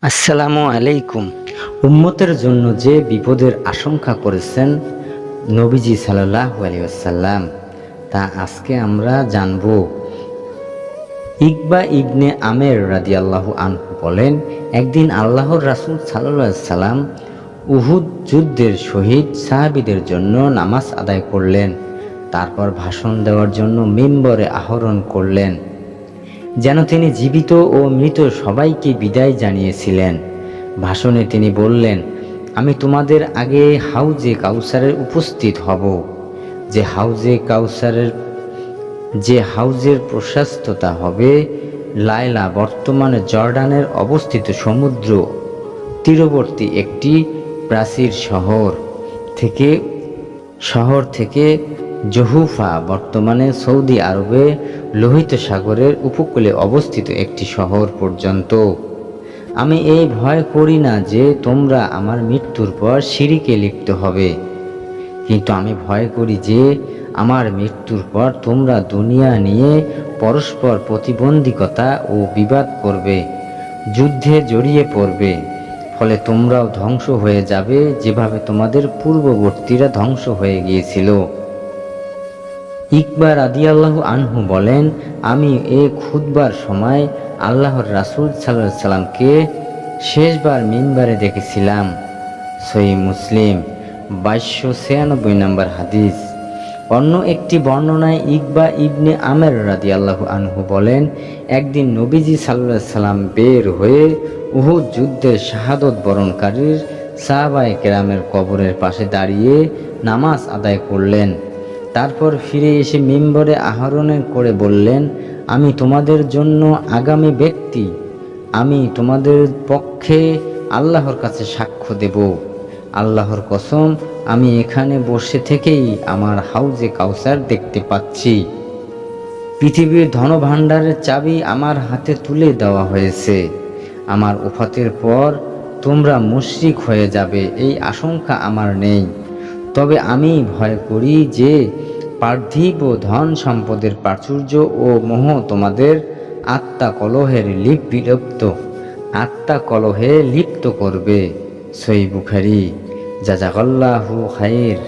আসসালামু আলাইকুম। উম্মতের জন্য যে বিপদের আশঙ্কা করেছেন নবীজি সাল্লাল্লাহু আলাইহি ওয়াসাল্লাম, তা আজকে আমরা জানব। ইকবা ইবনে আমের রাদিয়াল্লাহু আনহু বলেন, একদিন আল্লাহর রাসূল সাল্লাল্লাহু আলাইহি ওয়াসাল্লাম উহুদ যুদ্ধের শহীদ সাহাবীদের জন্য নামাজ আদায় করলেন। তারপর ভাষণ দেওয়ার জন্য মিম্বরে আরোহণ করলেন, যেন তিনি জীবিত ও মৃত সবাইকে বিদায় জানিয়েছিলেন। ভাষণে তিনি বললেন, আমি তোমাদের আগে হাউজে কাউসারের উপস্থিত হব, যে হাউজের প্রশস্ততা হবে লায়লা, বর্তমানে জর্ডানের অবস্থিত সমুদ্র তীরবর্তী একটি প্রাচীর শহর থেকে জহুফা, বর্তমানে সৌদি আরবে লোহিত সাগরের উপকূলে অবস্থিত একটি শহর পর্যন্ত। আমি এই ভয় করি না যে তোমরা আমার মৃত্যুর পর শিরকে লিপ্ত হবে, কিন্তু আমি ভয় করি যে আমার মৃত্যুর পর তোমরা দুনিয়া নিয়ে পরস্পর প্রতিবন্ধিকতা ও বিবাদ করবে, যুদ্ধে জড়িয়ে পড়বে, ফলে তোমরাও ধ্বংস হয়ে যাবে যেভাবে তোমাদের পূর্ববর্তীরা ধ্বংস হয়ে গিয়েছিল। ইকবা রাদিয়াল্লাহু আনহু বলেন, আমি এ খুতবার সময় আল্লাহর রাসূল সাল্লাল্লাহু আলাইহি সাল্লামকে শেষবার মিম্বারে দেখেছিলাম। সহিহ মুসলিম 2296 নম্বর হাদিস। অন্য একটি বর্ণনায় ইকবা ইবনে আমের রাদিয়াল্লাহু আনহু বলেন, একদিন নবীজি সাল্লাল্লাহু আলাইহি সাল্লাম বের হয়ে উহুদ যুদ্ধের শাহাদত বরণকারীর সাহাবায়ে কেরামের কবরের পাশে দাঁড়িয়ে নামাজ আদায় করলেন। তারপর ফিরে এসে মিম্বরে আরোহণ করে বললেন, আমি তোমাদের জন্য আগামী ব্যক্তি, আমি তোমাদের পক্ষে আল্লাহর কাছে সাক্ষ্য দেব। আল্লাহর কসম, আমি এখানে বসে থেকেই আমার হাউজে কাউসার দেখতে পাচ্ছি। পৃথিবীর ধনভাণ্ডারের চাবি আমার হাতে তুলে দেওয়া হয়েছে। আমার ওফাতের পর তোমরা মুশরিক হয়ে যাবে এই আশঙ্কা আমার নেই, তবে আমি ভয় করি যে পার্থিব ও ধন সম্পদের প্রাচুর্য ও মোহ তোমাদের আত্মা কলহে লিপ্ত করবে। সহিহ বুখারী। জাযাকাল্লাহু খাইর।